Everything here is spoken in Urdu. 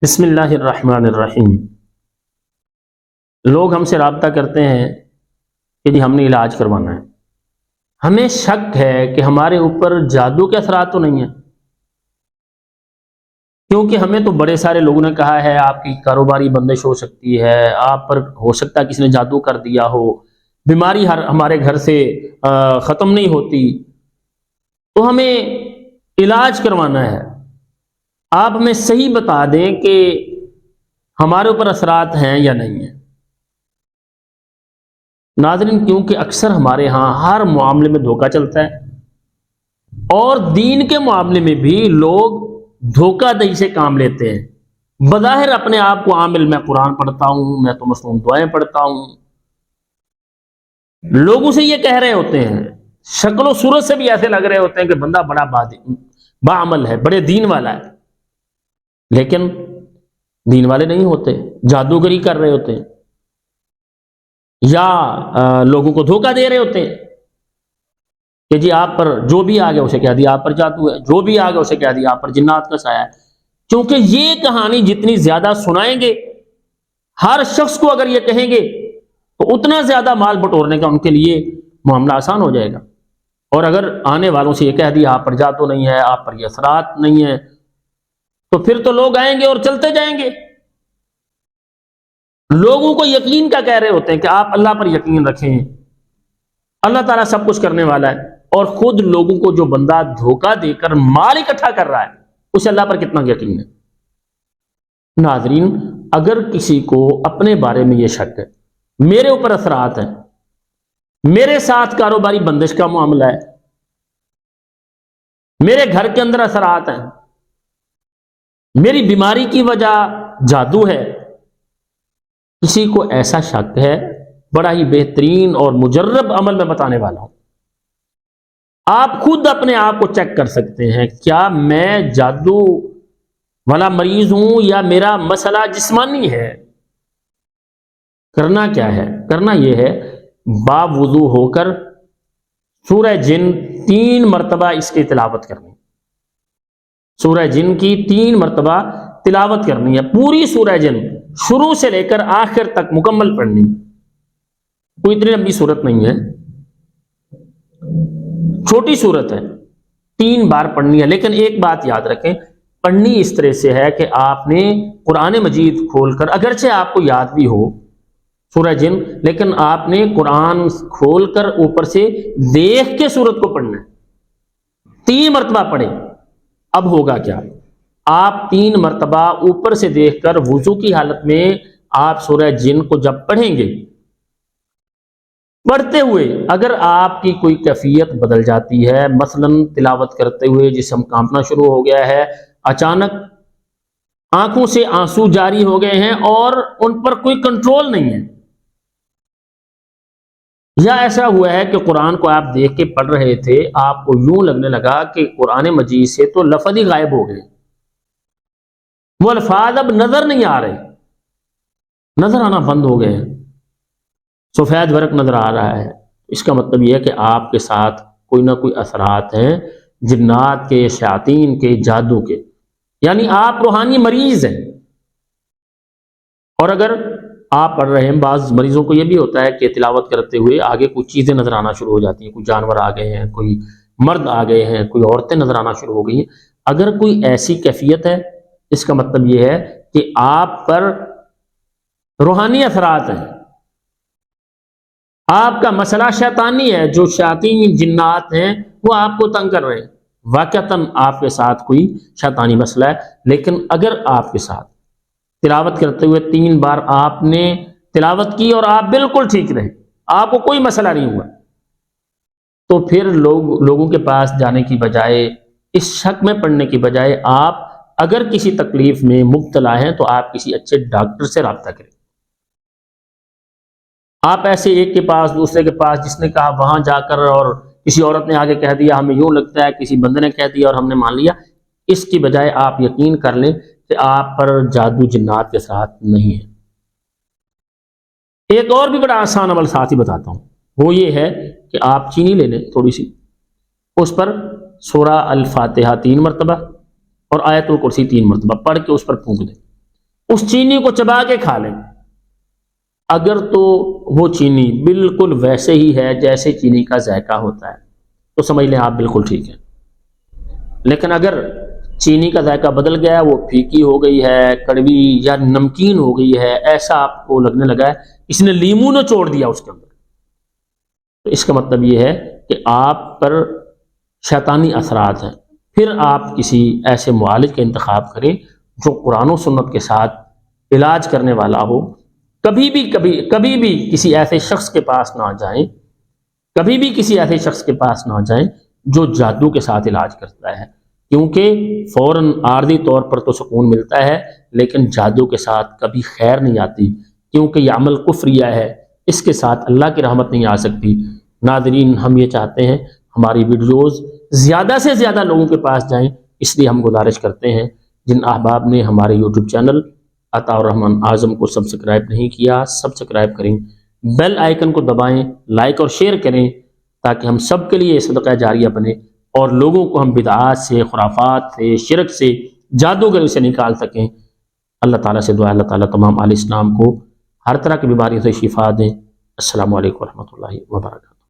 بسم اللہ الرحمن الرحیم۔ لوگ ہم سے رابطہ کرتے ہیں کہ جی ہم نے علاج کروانا ہے، ہمیں شک ہے کہ ہمارے اوپر جادو کے اثرات تو نہیں ہیں، کیونکہ ہمیں تو بڑے سارے لوگوں نے کہا ہے آپ کی کاروباری بندش ہو سکتی ہے، آپ پر ہو سکتا ہے کسی نے جادو کر دیا ہو، بیماری ہمارے گھر سے ختم نہیں ہوتی، تو ہمیں علاج کروانا ہے۔ آپ ہمیں صحیح بتا دیں کہ ہمارے اوپر اثرات ہیں یا نہیں ہیں۔ ناظرین، کیونکہ اکثر ہمارے ہاں ہر معاملے میں دھوکہ چلتا ہے، اور دین کے معاملے میں بھی لوگ دھوکہ دہی سے کام لیتے ہیں۔ بظاہر اپنے آپ کو عامل، میں قرآن پڑھتا ہوں، میں تو مصنون دعائیں پڑھتا ہوں، لوگوں سے یہ کہہ رہے ہوتے ہیں، شکل و صورت سے بھی ایسے لگ رہے ہوتے ہیں کہ بندہ بڑا باعمل ہے، بڑے دین والا ہے، لیکن دین والے نہیں ہوتے، جادوگری کر رہے ہوتے ہیں، یا لوگوں کو دھوکہ دے رہے ہوتے ہیں کہ جی آپ پر جو بھی آ گیا اسے کہہ دیا آپ پر جادو ہے، جو بھی آ گیا اسے کہہ دیا آپ پر جنات کا سایہ ہے۔ کیونکہ یہ کہانی جتنی زیادہ سنائیں گے، ہر شخص کو اگر یہ کہیں گے تو اتنا زیادہ مال بٹورنے کا ان کے لیے معاملہ آسان ہو جائے گا۔ اور اگر آنے والوں سے یہ کہہ دیا آپ پر جادو نہیں ہے، آپ پر یہ اثرات نہیں ہیں، تو پھر تو لوگ آئیں گے اور چلتے جائیں گے۔ لوگوں کو یقین کا کہہ رہے ہوتے ہیں کہ آپ اللہ پر یقین رکھیں، اللہ تعالیٰ سب کچھ کرنے والا ہے، اور خود لوگوں کو جو بندہ دھوکہ دے کر مال اکٹھا کر رہا ہے اسے اللہ پر کتنا یقین ہے۔ ناظرین، اگر کسی کو اپنے بارے میں یہ شک ہے، میرے اوپر اثرات ہیں، میرے ساتھ کاروباری بندش کا معاملہ ہے، میرے گھر کے اندر اثرات ہیں، میری بیماری کی وجہ جادو ہے، کسی کو ایسا شک ہے، بڑا ہی بہترین اور مجرب عمل میں بتانے والا ہوں۔ آپ خود اپنے آپ کو چیک کر سکتے ہیں، کیا میں جادو والا مریض ہوں یا میرا مسئلہ جسمانی ہے؟ کرنا کیا ہے؟ کرنا یہ ہے، باوضو ہو کر سورہ جن 3 مرتبہ اس کی تلاوت کرنی، سورہ جن کی 3 مرتبہ تلاوت کرنی ہے، پوری سورہ جن شروع سے لے کر آخر تک مکمل پڑھنی۔ کوئی اتنی لمبی صورت نہیں ہے، چھوٹی صورت ہے، 3 بار پڑھنی ہے، لیکن ایک بات یاد رکھیں، پڑھنی اس طرح سے ہے کہ آپ نے قرآن مجید کھول کر، اگرچہ آپ کو یاد بھی ہو سورہ جن، لیکن آپ نے قرآن کھول کر اوپر سے دیکھ کے سورت کو پڑھنا ہے۔ 3 مرتبہ پڑھیں۔ اب ہوگا کیا؟ آپ 3 مرتبہ اوپر سے دیکھ کر وضو کی حالت میں آپ سورہ جن کو جب پڑھیں گے، پڑھتے ہوئے اگر آپ کی کوئی کیفیت بدل جاتی ہے، مثلا تلاوت کرتے ہوئے جسم کانپنا شروع ہو گیا ہے، اچانک آنکھوں سے آنسو جاری ہو گئے ہیں اور ان پر کوئی کنٹرول نہیں ہے، یا ایسا ہوا ہے کہ قرآن کو آپ دیکھ کے پڑھ رہے تھے، آپ کو یوں لگنے لگا کہ قرآن مجید سے تو لفظ ہی غائب ہو گئے، وہ الفاظ اب نظر نہیں آ رہے، نظر آنا بند ہو گئے، سفید ورق نظر آ رہا ہے، اس کا مطلب یہ ہے کہ آپ کے ساتھ کوئی نہ کوئی اثرات ہیں، جنات کے، شیاطین کے، جادو کے، یعنی آپ روحانی مریض ہیں۔ اور اگر آپ پڑھ رہے ہیں، بعض مریضوں کو یہ بھی ہوتا ہے کہ تلاوت کرتے ہوئے آگے کچھ چیزیں نظر آنا شروع ہو جاتی ہیں، کوئی جانور آ گئے ہیں، کوئی مرد آ گئے ہیں، کوئی عورتیں نظر آنا شروع ہو گئی ہیں۔ اگر کوئی ایسی کیفیت ہے، اس کا مطلب یہ ہے کہ آپ پر روحانی اثرات ہیں، آپ کا مسئلہ شیطانی ہے، جو شیاطین جنات ہیں وہ آپ کو تنگ کر رہے ہیں، واقعتاً آپ کے ساتھ کوئی شیطانی مسئلہ ہے۔ لیکن اگر آپ کے ساتھ تلاوت کرتے ہوئے 3 بار آپ نے تلاوت کی اور آپ بالکل ٹھیک رہے، آپ کو کوئی مسئلہ نہیں ہوا، تو پھر لوگوں کے پاس جانے کی بجائے، اس شک میں پڑنے کی بجائے، آپ اگر کسی تکلیف میں مبتلا ہیں تو آپ کسی اچھے ڈاکٹر سے رابطہ کریں۔ آپ ایسے ایک کے پاس دوسرے کے پاس، جس نے کہا وہاں جا کر، اور کسی عورت نے آگے کہہ دیا ہمیں یوں لگتا ہے، کسی بندے نے کہہ دیا اور ہم نے مان لیا، اس کی بجائے آپ یقین کر لیں کہ آپ پر جادو جنات کے ساتھ نہیں ہے۔ ایک اور بھی بڑا آسان عمل ساتھ ہی بتاتا ہوں، وہ یہ ہے کہ آپ چینی لے لیں تھوڑی سی، اس پر سورہ الفاتحہ 3 مرتبہ اور آیت الکرسی 3 مرتبہ پڑھ کے اس پر پھونک دیں، اس چینی کو چبا کے کھا لیں، اگر تو وہ چینی بالکل ویسے ہی ہے جیسے چینی کا ذائقہ ہوتا ہے تو سمجھ لیں آپ بالکل ٹھیک ہیں۔ لیکن اگر چینی کا ذائقہ بدل گیا، وہ پھیکی ہو گئی ہے، کڑوی یا نمکین ہو گئی ہے، ایسا آپ کو لگنے لگا ہے اس نے لیمو نہ چھوڑ دیا اس کے اندر، تو اس کا مطلب یہ ہے کہ آپ پر شیطانی اثرات ہیں۔ پھر آپ کسی ایسے معالج کا انتخاب کریں جو قرآن و سنت کے ساتھ علاج کرنے والا ہو۔ کبھی بھی کسی ایسے شخص کے پاس نہ جائیں، کبھی بھی کسی ایسے شخص کے پاس نہ جائیں جو جادو کے ساتھ علاج کرتا ہے، کیونکہ فوراً عارضی طور پر تو سکون ملتا ہے لیکن جادو کے ساتھ کبھی خیر نہیں آتی، کیونکہ یہ عمل کفریہ ہے، اس کے ساتھ اللہ کی رحمت نہیں آ سکتی۔ ناظرین، ہم یہ چاہتے ہیں ہماری ویڈیوز زیادہ سے زیادہ لوگوں کے پاس جائیں، اس لیے ہم گزارش کرتے ہیں جن احباب نے ہمارے یوٹیوب چینل عطا الرحمن اعظم کو سبسکرائب نہیں کیا، سبسکرائب کریں، بیل آئیکن کو دبائیں، لائک اور شیئر کریں تاکہ ہم سب کے لیے صدقہ جاریہ بنے اور لوگوں کو ہم بدعات سے، خرافات سے، شرک سے، جادوگری سے نکال سکیں۔ اللہ تعالیٰ سے دعا اللہ تعالیٰ تمام اہل اسلام کو ہر طرح کی بیماریوں سے شفا دیں۔ السلام علیکم ورحمۃ اللہ وبرکاتہ۔